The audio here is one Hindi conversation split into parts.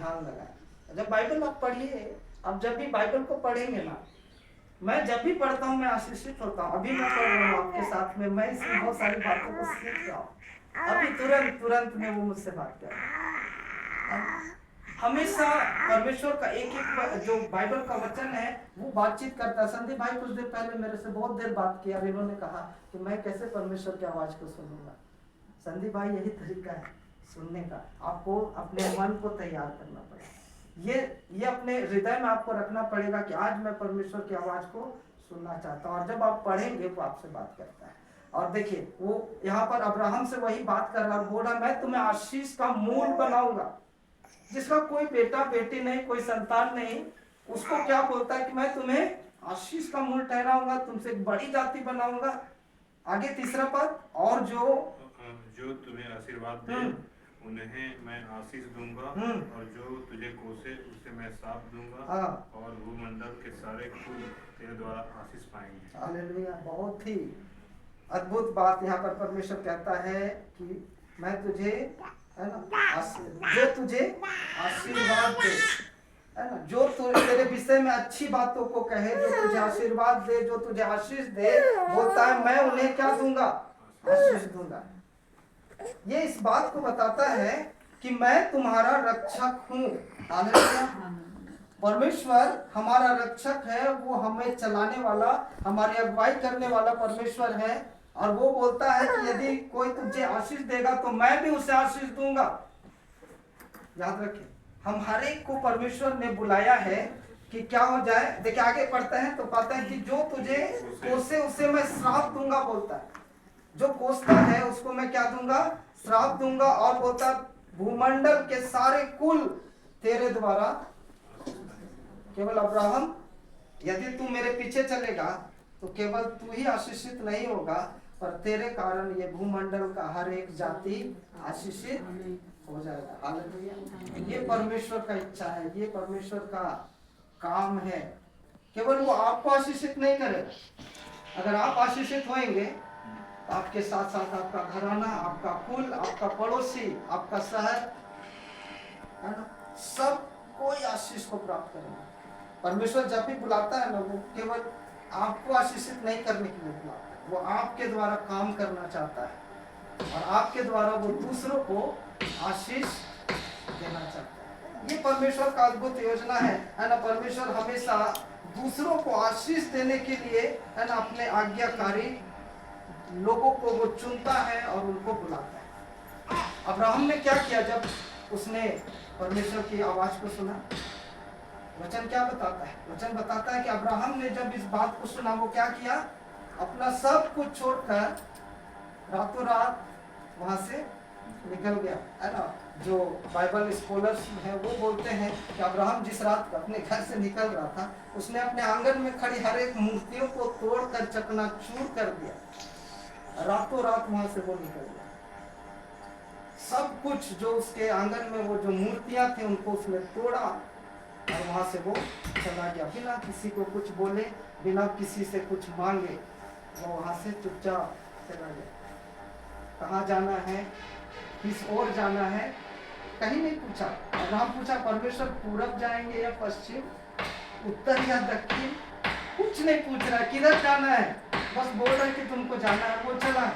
ध्यान लगाएं। जब बाइबल आप पढ़िए, आप जब भी बाइबल को पढ़ेंगे ना, मैं जब भी पढ़ता हूँ मैं आशीषित होता हूँ। अभी मैं पढ़ रहा हूँ आपके साथ में, मैं इसमें बहुत सारी बातों को सीख रहा हूँ। अभी तुरंत में वो मुझसे बात कर रहा है। हमेशा परमेश्वर का एक एक जो बाइबल का वचन है वो बातचीत करता है। संदीप भाई कुछ देर पहले मेरे से बहुत देर बात किया, इन्होंने कहा कि मैं कैसे परमेश्वर की आवाज को सुनूंगा। संदीप भाई यही तरीका है सुनने का, आपको अपने मन को तैयार करना पड़ेगा। ये अपने हृदय में आपको रखना पड़ेगा कि आज मैं परमेश्वर की आवाज को सुनना चाहता हूँ। और जब आप पढ़ेंगे वो आपसे बात करता है। और देखिए वो यहाँ पर अब्राहम से वही बात कर रहा, बोल रहा मैं तुम्हें आशीष का मूल बनाऊंगा। जिसका कोई बेटा बेटी नहीं, कोई संतान नहीं, उसको क्या बोलता है कि मैं तुम्हें आशीष का मूल ठहराऊंगा, तुमसे एक बड़ी जाति बनाऊंगा। आगे तीसरा पद, और जो तुम्हें आशीर्वाद दे उन्हें मैं आशीष दूंगा, और जो तुझे कोसे उसे मैं श्राप दूंगा, और भूमंडल के सारे कुल तेरे द्वारा आशीष पाएंगे। हालेलुया। बहुत ही अद्भुत बात यहाँ पर परमेश्वर कहता है कि मैं तुझे, है ना, जो तुझे आशीर्वाद दे, है ना, जो तेरे विषय में अच्छी बातों को कहे, जो तुझे आशीर्वाद दे, जो तुझे आशीष दे, बोलता है मैं उन्हें क्या दूंगा, आशीष दूंगा। ये इस बात को बताता है कि मैं तुम्हारा रक्षक हूँ। परमेश्वर हमारा रक्षक है, वो हमें चलाने वाला, हमारी अगुवाई करने वाला परमेश्वर है। और वो बोलता है कि यदि कोई तुझे आशीष देगा तो मैं भी उसे आशीष दूंगा। याद रखें, हम हर एक को परमेश्वर ने बुलाया है कि क्या हो जाए। देखिए आगे पढ़ते हैं तो पाते हैं कि जो तुझे कोसे उसे मैं श्राप दूंगा, बोलता है। जो कोसता है उसको मैं क्या दूंगा, श्राप दूंगा। और बोलता भूमंडल के सारे कुल तेरे द्वारा, केवल अब्राहम, यदि तू मेरे पीछे चलेगा तो केवल तू ही आशीषित नहीं होगा, पर तेरे कारण ये भूमंडल का हर एक जाति आशीषित हो जाएगा। हालेलुया। ये परमेश्वर का इच्छा है, ये परमेश्वर का काम है। केवल वो आपको आशीषित नहीं करेगा। अगर आप आशीषित होंगे तो आपके साथ साथ आपका घराना, आपका कुल, आपका पड़ोसी, आपका शहर, है ना, सब कोई आशीष को प्राप्त करेगा। परमेश्वर जब भी बुलाता है ना, वो केवल आपको आशीषित नहीं करने के लिए बुलाता है, वो आपके द्वारा काम करना चाहता है और आपके द्वारा वो दूसरों को आशीष देना चाहता है। ये परमेश्वर का अद्भुत योजना है ना। परमेश्वर हमेशा दूसरों को आशीष देने के लिए, है ना, अपने आज्ञाकारी लोगों को वो चुनता है और उनको बुलाता है। अब्राहम ने क्या किया जब उसने परमेश्वर की आवाज को सुना? वचन क्या बताता है? वचन बताता है कि अब्राहम ने जब इस बात को सुना, वो क्या किया, अपना सब कुछ छोड़कर रातों रात वहां से निकल गया, है ना। जो बाइबल स्कॉलर्स हैं वो बोलते हैं कि अब्राहम जिस रात अपने घर से निकल रहा था, उसने अपने आंगन में खड़ी हर एक मूर्तियों को तोड़कर चकनाचूर कर दिया। रातों रात वहां से वो निकल गया। सब कुछ जो उसके आंगन में वो जो मूर्तियां थी उनको उसने तोड़ा और वहां से वो चला गया, बिना किसी को कुछ बोले, बिना किसी से कुछ मांगे, वो वहां से चुपचाप चला गया। कहाँ जाना है, किस ओर जाना है, कहीं नहीं पूछा। अब्राहम पूछा परमेश्वर पूरब जाएंगे या पश्चिम, उत्तर या दक्षिण, कुछ नहीं पूछ रहा किधर जाना है, बस बोल रहा है कि तुमको जाना है, वो चला।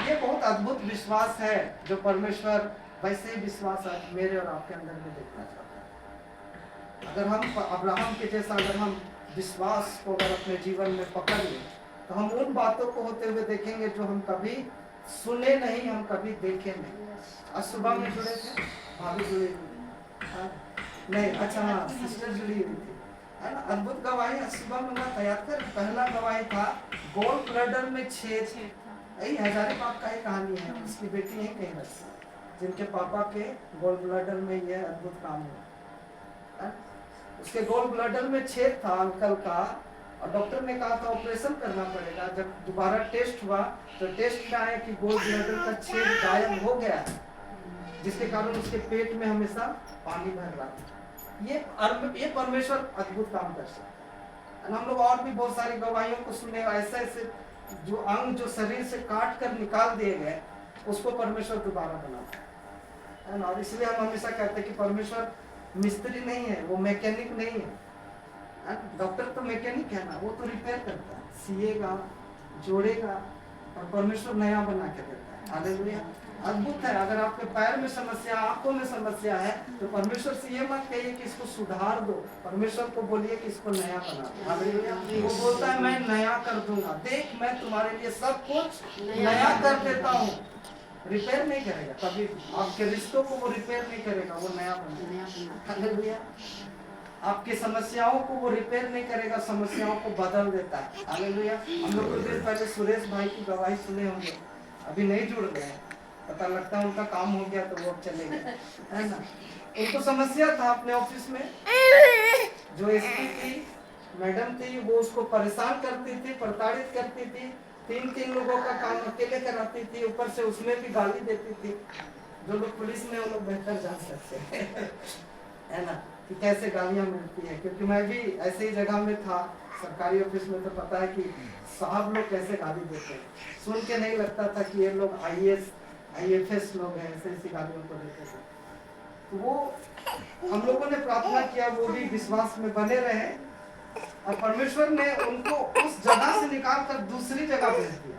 ये बहुत अद्भुत विश्वास है जो परमेश्वर वैसे ही विश्वास मेरे और आपके अंदर में देखना चाहता है। अगर हम अब्राहम के जैसा अगर हम विश्वास को अगर अपने जीवन में पकड़ लें तो हम उन बातों को होते हुए देखेंगे जो हम कभी सुने नहीं, हम कभी देखे नहीं। आज सुबह में जुड़े थे, भाभी जुड़ी हुई नहीं, अच्छा हाँ, सिस्टर जुड़ी हुई थी, है ना। अद्भुत गवाही आज सुबह में मैं तैयार कर, पहला गवाही था गोल ब्लडर में छेद। यही हजारीबाग का ही कहानी है, उसकी बेटी है कहीं रहती जिनके पापा के गोल ब्लडर में यह अद्भुत काम हुआ। उसके गोल ब्लडर में छेद था अंकल का, और डॉक्टर ने कहा था ऑपरेशन करना पड़ेगा। जब दोबारा टेस्ट हुआ तो टेस्ट में आया कि गोल ब्लडर का छेद गायब हो गया, जिसके कारण उसके पेट में हमेशा पानी भर रहा था। ये परमेश्वर अद्भुत काम कर सकता है। हम लोग और भी बहुत सारी गवाहियों को सुने, ऐसे ऐसे जो अंग जो शरीर से काट कर निकाल दिए गए उसको परमेश्वर दोबारा बनाता है। है ना। और इसलिए हम हमेशा कहते हैं कि परमेश्वर मिस्त्री नहीं है, वो मैकेनिक नहीं है। डॉक्टर तो मैकेनिक है ना, वो तो रिपेयर करता है, सिएगा, जोड़ेगा, और परमेश्वर नया बना के देता है। हालेलुया। अद्भुत है। अगर आपके पैर में समस्या, आंखों में समस्या है, तो परमेश्वर से ये मत कहिए कि इसको सुधार दो, परमेश्वर को बोलिए कि इसको नया बना दो। हालेलुया। वो बोलता है मैं नया कर दूंगा, देख मैं तुम्हारे लिए सब कुछ नया कर देता हूँ। रिपेयर नहीं करेगा, कभी आपके रिश्तों को वो रिपेयर नहीं करेगा, वो नया बनाएगा। हालेलुया। आपकी समस्याओं को वो रिपेयर नहीं करेगा, समस्याओं को बदल देता है। हालेलुया। हम लोग कुछ दिन पहले सुरेश भाई की गवाही सुने होंगे, अभी नहीं जुड़ गए, पता लगता है उनका काम हो गया तो वो अब चले गए, है ना। उनको समस्या था अपने ऑफिस में, जो एसपी थी मैडम थी, वो उसको परेशान करती थी, प्रताड़ित करती थी, 3 लोगों का काम अकेले कराती थी, ऊपर से उसमें भी गाली देती थी। जो लोग पुलिस में, वो लोग बेहतर जान सकते हैं है ना, कि कैसे गालियां मिलती है। क्योंकि मैं भी ऐसे ही जगह में था, सरकारी ऑफिस में, तो पता है कि साहब लोग कैसे गाली देते हैं। सुन के नहीं लगता था कि ये लोग IAS लोग हैं, ऐसी गालियों को देते थे। तो वो हम लोगों ने प्रार्थना किया, वो भी विश्वास में बने रहे, और परमेश्वर ने उनको उस जगह से निकाल कर दूसरी जगह भेज दिया।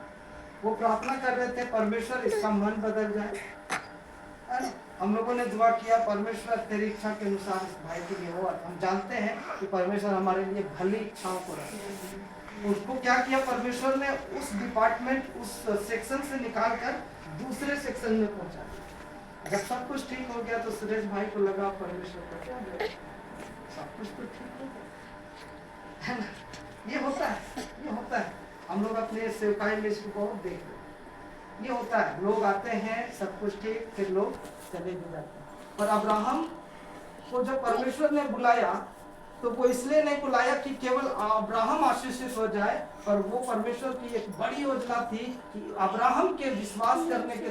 वो प्रार्थना कर रहे थे, परमेश्वर इसका मन बदल जाए। हम लोगों ने दुआ किया, परमेश्वर तेरी इच्छा के अनुसार इस भाई के लिए हो। हम जानते हैं कि परमेश्वर हमारे लिए भली इच्छाओं को रखे। उसको क्या किया परमेश्वर ने, उस डिपार्टमेंट, उस सेक्शन से निकाल कर दूसरे सेक्शन में पहुंचा। जब सब कुछ ठीक हो गया तो सुरेश भाई को लगा परमेश्वर को क्या दे, सब कुछ तो ठीक हो गया, है ना। ये होता है, ये होता है। हम लोग अपने सेवकाई में इसको बहुत देख रहे हैं। ये होता है, लोग आते हैं, सब कुछ ठीक, फिर लोग चले भी जाते हैं। पर अब्राहम को जब परमेश्वर ने बुलाया, तो वो इसलिए नहीं बुलाया कि केवल अब्राहम आशीषित हो जाए, पर वो परमेश्वर की एक बड़ी योजना थी कि अब्राहम के विश्वास करने के